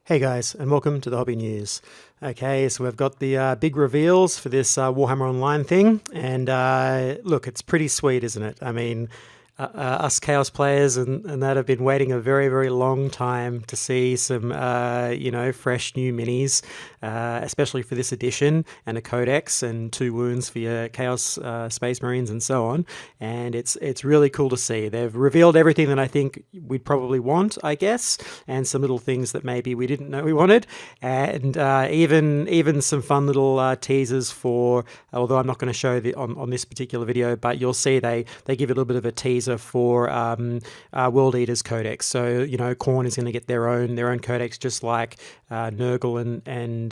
Hey guys, and welcome to the Hobby News. Okay, so we've got the big reveals for this Warhammer Online thing, and look, it's pretty sweet, isn't it? I mean, us Chaos players and that have been waiting a very, very long time to see some, fresh new minis, especially for this edition, and a Codex and 2 wounds for your Chaos Space Marines and so on. And it's really cool to see. They've revealed everything that I think we'd probably want, I guess, and some little things that maybe we didn't know we wanted, and even some fun little teasers for. Although I'm not going to show on this particular video, but you'll see they give a little bit of a teaser for World Eaters Codex. So Khorne is going to get their own codex, just like Nurgle and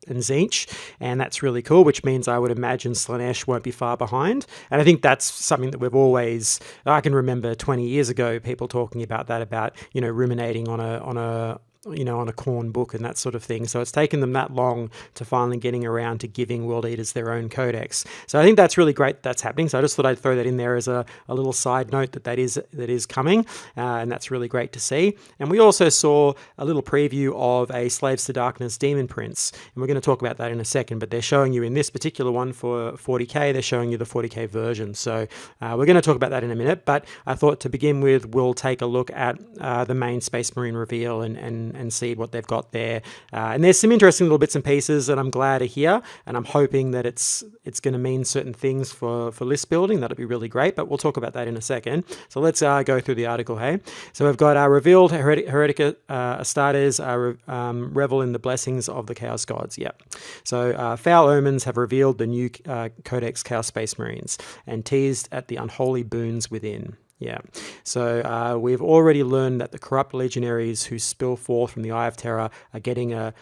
Tzeentch, and that's really cool. Which means I would imagine Slaanesh won't be far behind. And I think that's something that I can remember 20 years ago people talking about that, about ruminating on a Khorne book and that sort of thing. So it's taken them that long to finally getting around to giving World Eaters their own codex. So I think that's really great that's happening. So I just thought I'd throw that in there as a little side note that is coming, and that's really great to see. And we also saw a little preview of a Slaves to Darkness Demon Prince, and we're going to talk about that in a second, but they're showing you in this particular one for 40k, they're showing you the 40k version. So we're going to talk about that in a minute, but I thought to begin with, we'll take a look at the main Space Marine reveal and see what they've got there. And there's some interesting little bits and pieces that I'm glad are here, and I'm hoping that it's going to mean certain things for list building. That'll be really great, but we'll talk about that in a second. So let's go through the article, hey? So we've got revealed Heretica Astartes revel in the blessings of the Chaos Gods. Yep. So Foul Omens have revealed the new Codex Chaos Space Marines and teased at the unholy boons within. Yeah, so we've already learned that the corrupt legionaries who spill forth from the Eye of Terror are getting a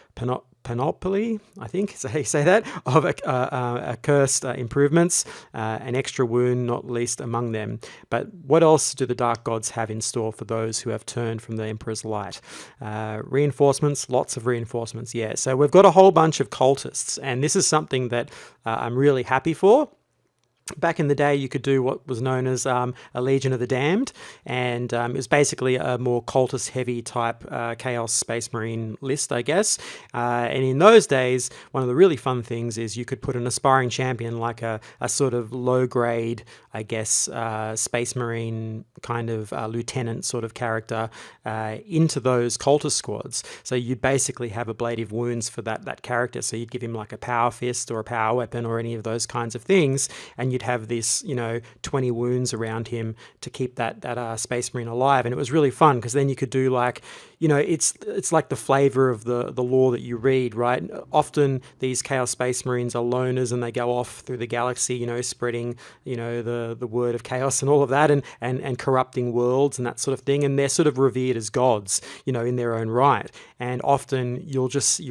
panoply, I think is how you say that, of accursed improvements, an extra wound not least among them. But what else do the Dark Gods have in store for those who have turned from the Emperor's light? Reinforcements, lots of reinforcements, yeah. So we've got a whole bunch of cultists, and this is something that I'm really happy for. Back in the day, you could do what was known as a Legion of the Damned, and it was basically a more cultist-heavy type Chaos Space Marine list, I guess. And in those days, one of the really fun things is you could put an aspiring champion, like a sort of low-grade, I guess, Space Marine kind of lieutenant sort of character into those cultist squads. So you'd basically have ablative wounds for that character. So you'd give him like a power fist or a power weapon or any of those kinds of things, and you'd have this 20 wounds around him to keep that Space Marine alive. And it was really fun because then you could do like, it's like the flavor of the lore that you read, right? Often these Chaos Space Marines are loners and they go off through the galaxy, spreading the word of chaos and all of that, and corrupting worlds and that sort of thing, and they're sort of revered as gods in their own right. And often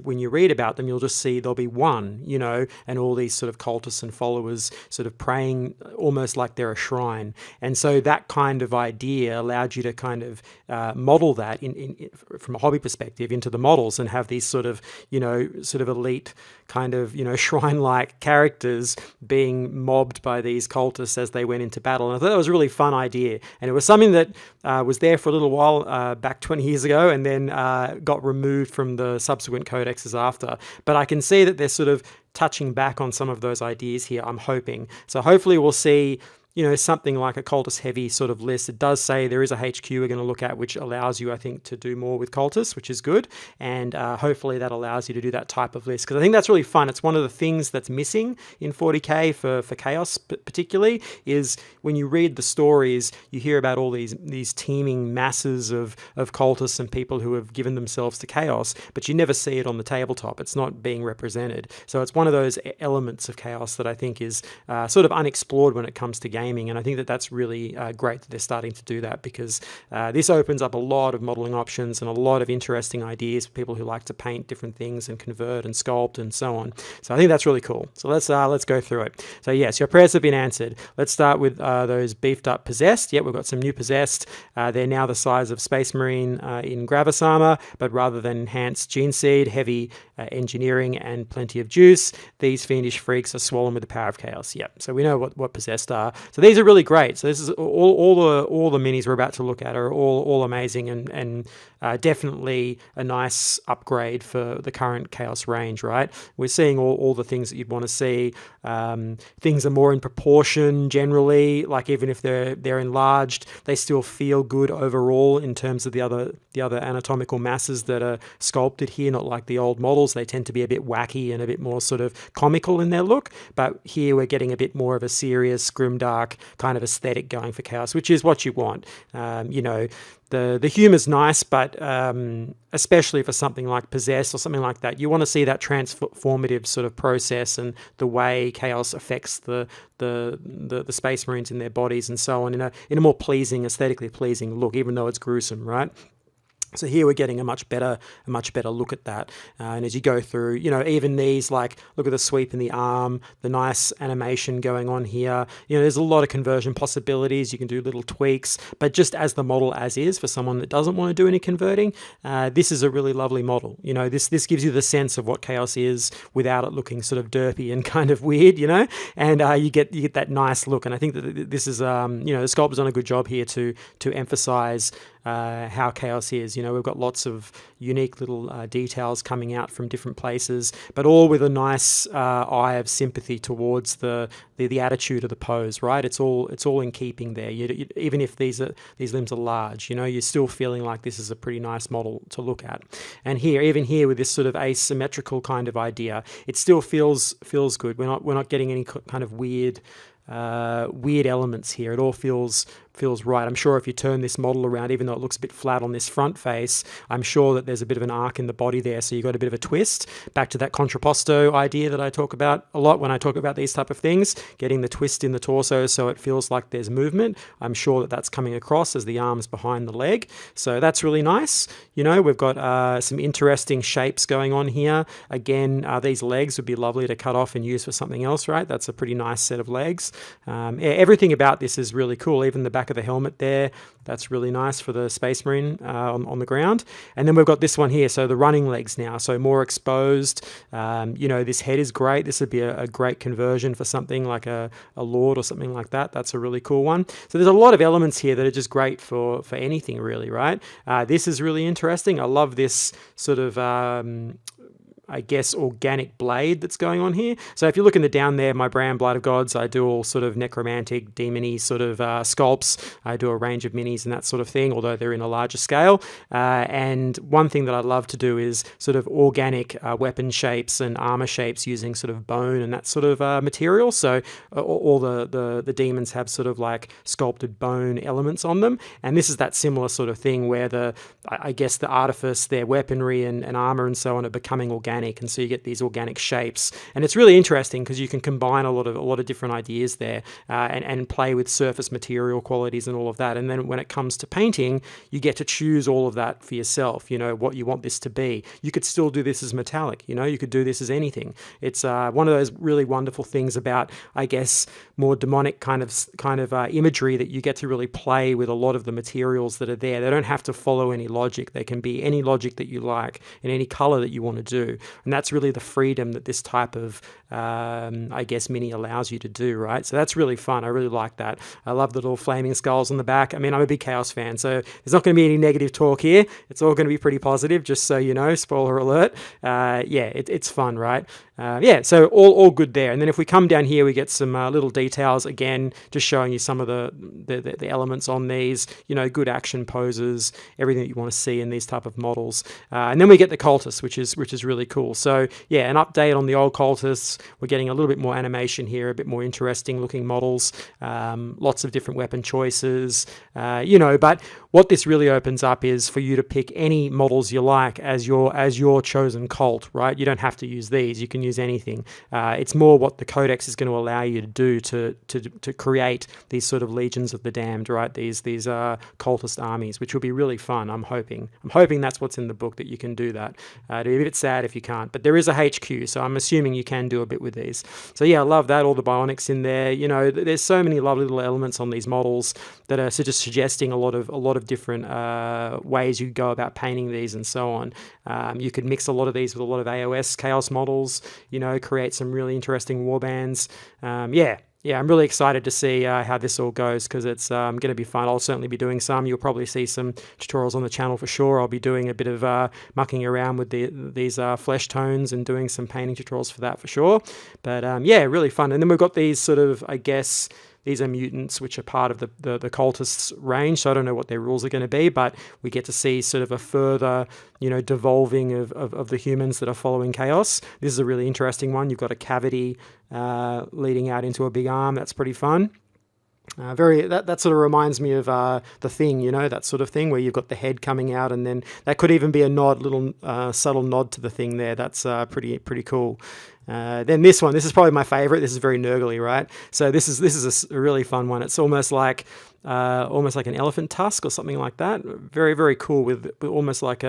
when you read about them, you'll just see there'll be one, and all these sort of cultists and followers sort of praying almost like they're a shrine. And so that kind of idea allowed you to kind of model that from a hobby perspective into the models, and have these sort of elite kind of shrine-like characters being mobbed by these cultists as they went into battle. And I thought that was a really fun idea, and it was something that was there for a little while back 20 years ago, and then got removed from the subsequent codexes after. But I can see that they're sort of touching back on some of those ideas here, I'm hoping. So hopefully we'll see something like a cultist heavy sort of list. It does say there is a HQ we're going to look at, which allows you, I think, to do more with cultists, which is good. And hopefully that allows you to do that type of list, because I think that's really fun. It's one of the things that's missing in 40k for Chaos particularly, is when you read the stories, you hear about all these teeming masses of cultists and people who have given themselves to Chaos, but you never see it on the tabletop. It's not being represented. So it's one of those elements of Chaos that I think is sort of unexplored when it comes to gaming. And I think that that's really great that they're starting to do that, because this opens up a lot of modeling options and a lot of interesting ideas for people who like to paint different things and convert and sculpt and so on. So I think that's really cool. So let's go through it. So yes, your prayers have been answered. Let's start with those beefed up possessed. Yep, we've got some new possessed. They're now the size of Space Marine in Gravis armor, but rather than enhanced gene seed, heavy engineering, and plenty of juice, these fiendish freaks are swollen with the power of chaos. Yep, so we know what possessed are. So So these are really great. So this is all the minis we're about to look at are all amazing and definitely a nice upgrade for the current Chaos range, right? We're seeing all the things that you'd want to see. Things are more in proportion generally, like even if they're enlarged, they still feel good overall in terms of the other anatomical masses that are sculpted here, not like the old models. They tend to be a bit wacky and a bit more sort of comical in their look, but here we're getting a bit more of a serious, grimdark kind of aesthetic going for Chaos, which is what you want. The humor's nice, but especially for something like Possessed or something like that, you want to see that transformative sort of process and the way Chaos affects the Space Marines in their bodies and so on in a more pleasing, aesthetically pleasing look, even though it's gruesome, right? So here we're getting a much better look at that. And as you go through, even these, like, look at the sweep in the arm, the nice animation going on here. There's a lot of conversion possibilities. You can do little tweaks, but just as the model as is for someone that doesn't want to do any converting, this is a really lovely model. This gives you the sense of what Chaos is without it looking sort of derpy and kind of weird, and you get that nice look. And I think that this is, the sculptor's done a good job here to emphasize how Chaos is. We've got lots of unique little details coming out from different places, but all with a nice eye of sympathy towards the attitude of the pose, right? It's all in keeping there. Even if these limbs are large, you're still feeling like this is a pretty nice model to look at. And even here with this sort of asymmetrical kind of idea, it still feels good. We're not getting any kind of weird elements here. It all feels right. I'm sure if you turn this model around, even though it looks a bit flat on this front face, I'm sure that there's a bit of an arc in the body there, so you've got a bit of a twist. Back to that contrapposto idea that I talk about a lot when I talk about these type of things, getting the twist in the torso so it feels like there's movement. I'm sure that that's coming across as the arm's behind the leg, so that's really nice. We've got some interesting shapes going on here. Again, these legs would be lovely to cut off and use for something else, right? That's a pretty nice set of legs. Everything about this is really cool, even the back of the helmet there, that's really nice for the Space Marine on the ground. And then we've got this one here, so the running legs now, so more exposed. This head is great. This would be a great conversion for something like a Lord or something like that. That's a really cool one. So there's a lot of elements here that are just great for anything really, right? This is really interesting. I love this sort of organic blade that's going on here. So if you're looking down there, my brand Blood of Gods, I do all sort of necromantic, demon-y sort of sculpts. I do a range of minis and that sort of thing, although they're in a larger scale. And one thing that I love to do is sort of organic weapon shapes and armor shapes using sort of bone and that sort of material. So all the demons have sort of like sculpted bone elements on them. And this is that similar sort of thing where the artifice, their weaponry and armor and so on are becoming organic. And so you get these organic shapes, and it's really interesting because you can combine a lot of different ideas there and play with surface material qualities and all of that. And then when it comes to painting, you get to choose all of that for yourself. What you want this to be. You could still do this as metallic. You could do this as anything. It's one of those really wonderful things about, I guess, more demonic kind of imagery, that you get to really play with a lot of the materials that are there. They don't have to follow any logic. They can be any logic that you like in any color that you want to do. And that's really the freedom that this type of, mini allows you to do, right? So that's really fun. I really like that. I love the little flaming skulls on the back. I mean, I'm a big Chaos fan, so there's not going to be any negative talk here. It's all going to be pretty positive, just so you know, spoiler alert. It's fun, right? So all good there. And then if we come down here, we get some little details, again, just showing you some of the elements on these, good action poses, everything that you want to see in these type of models. And then we get the Cultists, which is really cool. So an update on the old Cultists. We're getting a little bit more animation here, a bit more interesting looking models, lots of different weapon choices, but what this really opens up is for you to pick any models you like as your chosen cult, right? You don't have to use these. You can use anything. It's more what the Codex is going to allow you to do to create these sort of legions of the damned, right? These cultist armies, which will be really fun. I'm hoping that's what's in the book, that you can do that. It'd be a bit sad if you can't, but there is a HQ, so I'm assuming you can do a bit with these. So I love that. All the bionics in there. There's so many lovely little elements on these models that are just suggesting a lot of different ways you go about painting these and so on. You could mix a lot of these with a lot of AOS Chaos models, create some really interesting warbands. Yeah, I'm really excited to see how this all goes because it's going to be fun. I'll certainly be doing some. You'll probably see some tutorials on the channel for sure. I'll be doing a bit of mucking around with these flesh tones and doing some painting tutorials for that for sure. But yeah, really fun. And then we've got these sort of, I guess, these are mutants which are part of the cultists range, so I don't know what their rules are going to be, but we get to see sort of a further, devolving of the humans that are following Chaos. This is a really interesting one. You've got a cavity leading out into a big arm. That's pretty fun. That sort of reminds me of The Thing, that sort of thing where you've got the head coming out, and then that could even be a little subtle nod to The Thing there. That's pretty cool. Then this one, this is probably my favorite. This is very nurgly, right? So this is a really fun one. It's almost like an elephant tusk or something like that. Very, very cool with almost like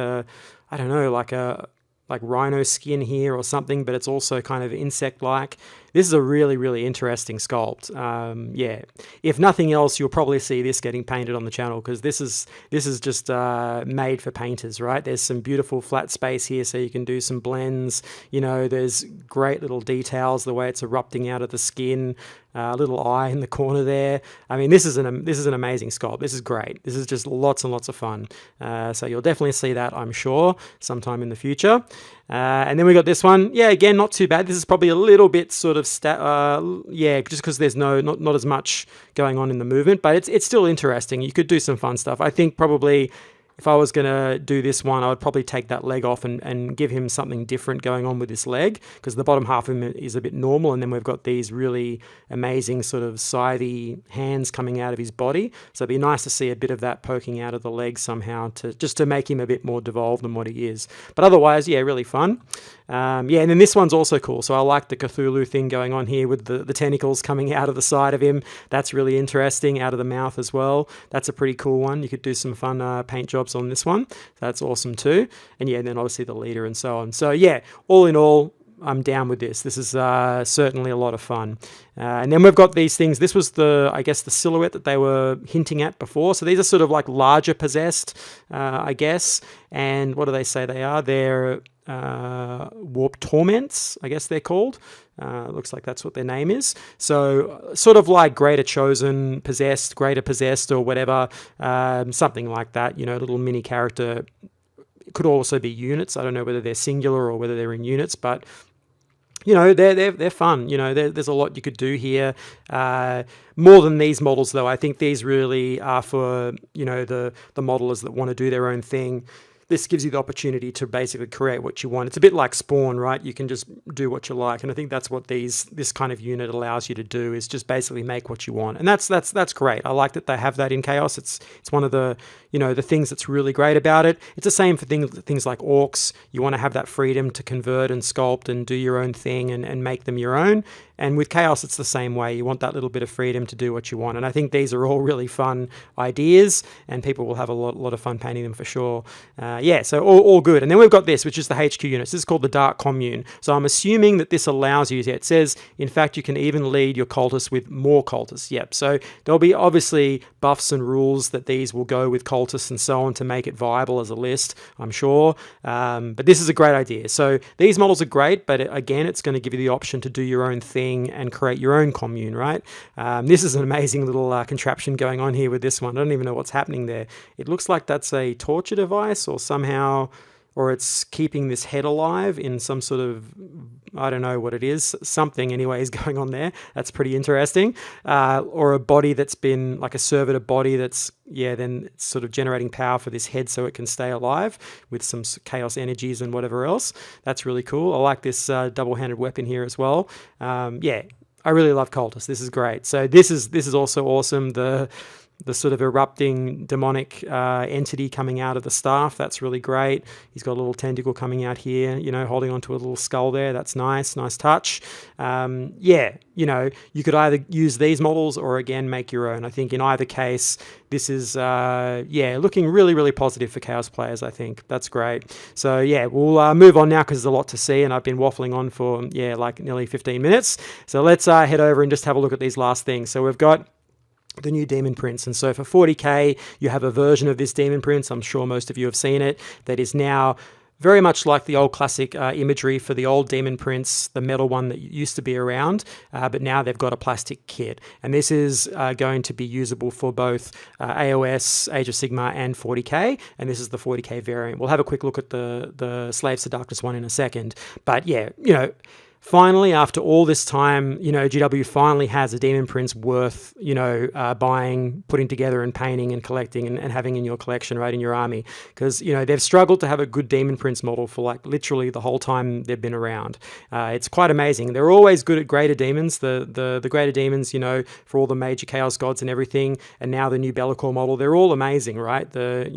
like rhino skin here or something, but it's also kind of insect-like. This is a really, really interesting sculpt. Yeah, if nothing else, you'll probably see this getting painted on the channel because this is just made for painters, right? There's some beautiful flat space here, so you can do some blends. There's great little details, the way it's erupting out of the skin. Little eye in the corner there. I mean, this is an amazing sculpt. This is great. This is just lots and lots of fun. So you'll definitely see that, I'm sure, sometime in the future. And then we got this one. Yeah, again, not too bad. This is probably a little bit sort of just because there's not as much going on in the movement, but it's still interesting. You could do some fun stuff. I think probably if I was going to do this one, I would probably take that leg off and give him something different going on with this leg, because the bottom half of him is a bit normal, and then we've got these really amazing sort of scythy hands coming out of his body. So it'd be nice to see a bit of that poking out of the leg somehow to make him a bit more devolved than what he is. But otherwise, yeah, really fun. And then this one's also cool. So I like the Cthulhu thing going on here with the tentacles coming out of the side of him. That's really interesting, out of the mouth as well. That's a pretty cool one. You could do some fun paint jobs on this one. That's awesome too. And yeah, and then obviously the leader and so on. So yeah, all in all, I'm down with this. This is certainly a lot of fun. And then we've got these things. This was I guess the silhouette that they were hinting at before. So these are sort of like larger possessed, I guess. And what do they say they are? They're warp torments, I guess they're called. Looks like that's what their name is. So sort of like greater chosen, possessed, greater possessed, or whatever, something like that. Little mini character. It could also be units. I don't know whether they're singular or whether they're in units, but they're fun. There's a lot you could do here. More than these models, though. I think these really are for the modelers that want to do their own thing. This gives you the opportunity to basically create what you want. It's a bit like Spawn, right? You can just do what you like, and I think that's what this kind of unit allows you to do, is just basically make what you want, and that's great. I like that they have that in Chaos. It's one of the the things that's really great about it. It's the same for things like orcs. You want to have that freedom to convert and sculpt and do your own thing and make them your own. And with Chaos, it's the same way. You want that little bit of freedom to do what you want. And I think these are all really fun ideas, and people will have a lot of fun painting them for sure. So all good. And then we've got this, which is the HQ units. This is called the Dark Commune. So I'm assuming that this allows you, it says, in fact, you can even lead your cultists with more cultists. Yep. So there'll be obviously buffs and rules that these will go with cultists and so on to make it viable as a list, I'm sure. But this is a great idea. So these models are great, but again, it's going to give you the option to do your own thing and create your own commune, right? This is an amazing little contraption going on here with this one. I don't even know what's happening there. It looks like that's a torture device or somehow, or it's keeping this head alive in some sort of, I don't know what it is. Something anyway is going on there. That's pretty interesting. Or a body that's been like a servitor body that's, then it's sort of generating power for this head so it can stay alive with some chaos energies and whatever else. That's really cool. I like this double-handed weapon here as well. I really love Cultists. This is great. So this is also awesome. The sort of erupting demonic entity coming out of the staff. That's really great. He's got a little tentacle coming out here, holding onto a little skull there. That's nice touch. You could either use these models or again make your own. I think in either case, this is looking really, really positive for Chaos players. I think that's great. So we'll move on now because there's a lot to see, and I've been waffling on for like nearly 15 minutes. So let's head over and just have a look at these last things. So we've got the new Demon Prince. And so for 40k, you have a version of this Demon Prince. I'm sure most of you have seen it. That is now very much like the old classic imagery for the old Demon Prince, the metal one that used to be around, but now they've got a plastic kit. And this is going to be usable for both AOS, Age of Sigmar, and 40k, and this is the 40k variant. We'll have a quick look at the Slaves to Darkness one in a second. But yeah, finally, after all this time, GW finally has a Demon Prince worth, buying, putting together and painting and collecting and having in your collection, right, in your army. Because, they've struggled to have a good Demon Prince model for like literally the whole time they've been around. It's quite amazing. They're always good at greater demons, the greater demons, for all the major chaos gods and everything. And now the new Bellicor model, they're all amazing, right? The,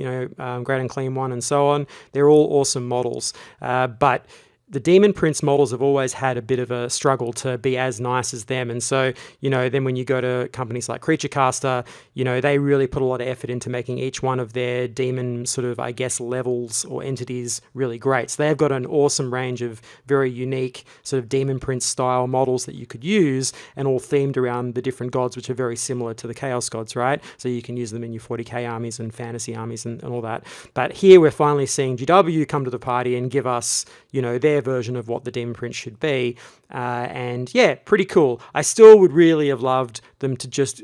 Great Unclean one and so on. They're all awesome models. But the Demon Prince models have always had a bit of a struggle to be as nice as them. And so, then when you go to companies like Creature Caster, they really put a lot of effort into making each one of their demon sort of, levels or entities really great. So they've got an awesome range of very unique sort of Demon Prince style models that you could use, and all themed around the different gods, which are very similar to the Chaos gods, right? So you can use them in your 40k armies and fantasy armies and all that. But here we're finally seeing GW come to the party and give us, their version of what the Demon Prince should be. And yeah, pretty cool. I still would really have loved them to just,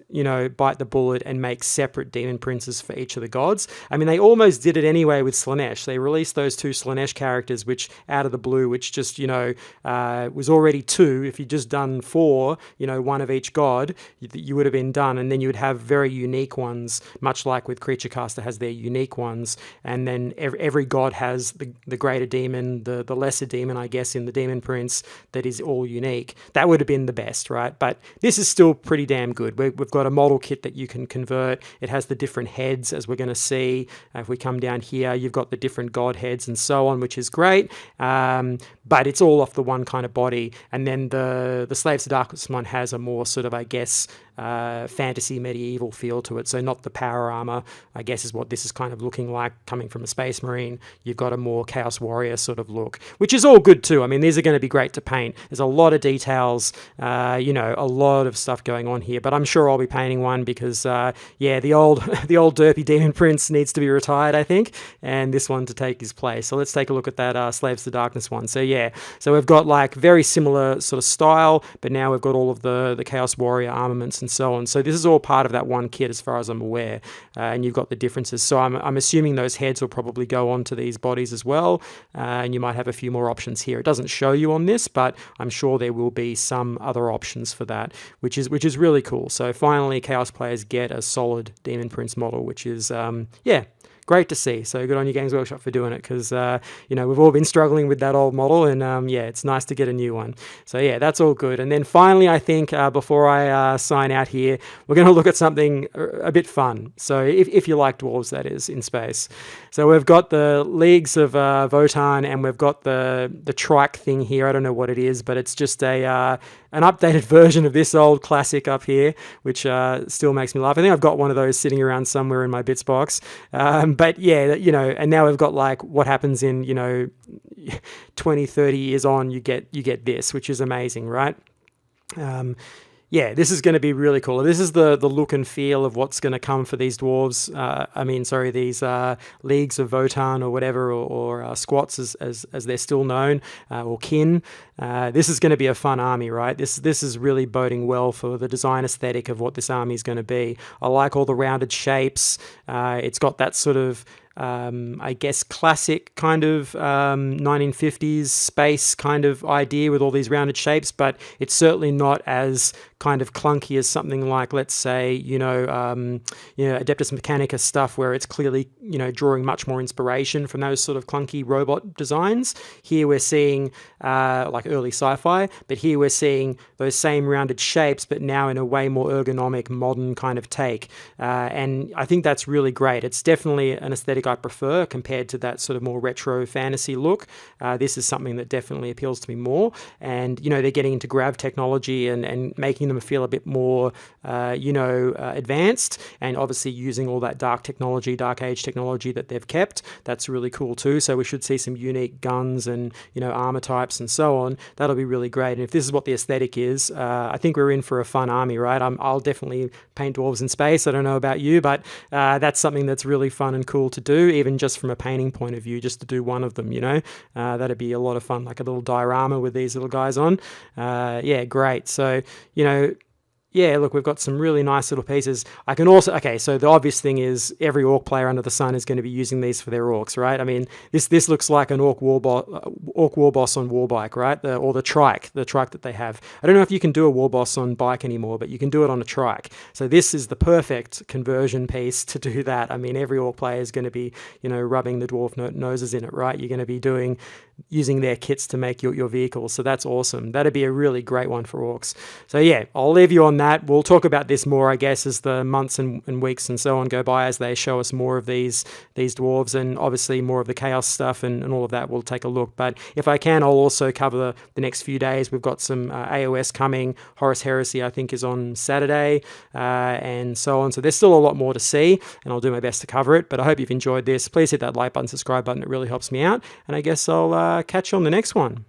bite the bullet and make separate Demon Princes for each of the gods. I mean, they almost did it anyway with Slaanesh. They released those 2 Slaanesh characters, which out of the blue, which just, was already 2. If you'd just done 4, one of each god, you would have been done. And then you would have very unique ones, much like with Creature Caster has their unique ones. And then every god has the greater demon, the lesser demon, I guess, in the Demon Prince that is all unique. That would have been the best, right? But this is still pretty damn good. We've got a model kit that you can convert. It has the different heads, as we're going to see. If we come down here, you've got the different god heads and so on, which is great. But it's all off the one kind of body. And then the Slaves to Darkness one has a more sort of, fantasy medieval feel to it. So not the power armor, I guess, is what this is kind of looking like coming from a Space Marine. You've got a more Chaos Warrior sort of look, which is all good too. I mean, these are going to be great to paint. There's a lot of details, a lot of stuff going on here, but I'm sure I'll be painting one because, the old derpy Demon Prince needs to be retired, I think, and this one to take his place. So let's take a look at that Slaves to Darkness one. So yeah, so we've got like very similar sort of style, but now we've got all of the Chaos Warrior armaments and so on. So this is all part of that one kit as far as I'm aware, and you've got the differences. So I'm assuming those heads will probably go onto these bodies as well, and you might have a few more options here. It doesn't show you on this, but I'm sure there will be some other options for that, which is really cool. So finally, Chaos players get a solid Demon Prince model, which is, great to see. So good on you, Games Workshop, for doing it, because, we've all been struggling with that old model, and it's nice to get a new one. So yeah, that's all good. And then finally, I think, before I sign out here, we're going to look at something a bit fun. So if you like Dwarves, that is, in space. So we've got the Leagues of Votann, and we've got the trike thing here. I don't know what it is, but it's just an updated version of this old classic up here, which still makes me laugh. I think I've got one of those sitting around somewhere in my bits box. But yeah, and now we've got like what happens in, 20, 30 years on, you get this, which is amazing, right? This is going to be really cool. This is the look and feel of what's going to come for these dwarves. These Leagues of Votann or whatever, or squats as they're still known, or kin. This is going to be a fun army, right? This is really boding well for the design aesthetic of what this army is going to be. I like all the rounded shapes. It's got that sort of classic kind of 1950s space kind of idea with all these rounded shapes, but it's certainly not as kind of clunky as something like, let's say, Adeptus Mechanica stuff, where it's clearly, drawing much more inspiration from those sort of clunky robot designs. Here we're seeing like early sci-fi, but here we're seeing those same rounded shapes, but now in a way more ergonomic, modern kind of take. And I think that's really great. It's definitely an aesthetic I prefer compared to that sort of more retro fantasy look. This is something that definitely appeals to me more. And, they're getting into grav technology and making them feel a bit more, advanced, and obviously using all that dark age technology that they've kept. That's really cool too. So we should see some unique guns and, armor types and so on. That'll be really great. And if this is what the aesthetic is, I think we're in for a fun army, right? I'll definitely paint dwarves in space. I don't know about you, but that's something that's really fun and cool to do, even just from a painting point of view, just to do one of them, you know. That'd be a lot of fun, like a little diorama with these little guys on. Yeah, great. So, you know, yeah, look, we've got some really nice little pieces. I can also, okay, so the obvious thing is every orc player under the sun is going to be using these for their orcs, right? I mean, this looks like an orc war boss on Warbike, right? Or the trike that they have. I don't know if you can do a war boss on bike anymore, but you can do it on a trike. So this is the perfect conversion piece to do that. I mean, every orc player is going to be, you know, rubbing the dwarf noses in it, right? You're going to be using their kits to make your vehicles. So that's awesome. That'd be a really great one for orcs. So yeah, I'll leave you on that. We'll talk about this more, I guess, as the months and weeks and so on go by, as they show us more of these dwarves, and obviously more of the chaos stuff and all of that. We'll take a look. But if I can, I'll also cover the next few days. We've got some AOS coming. Horus Heresy, I think, is on Saturday, and so on. So there's still a lot more to see, and I'll do my best to cover it. But I hope you've enjoyed this. Please hit that like button, subscribe button. It really helps me out. And I guess I'll catch you on the next one.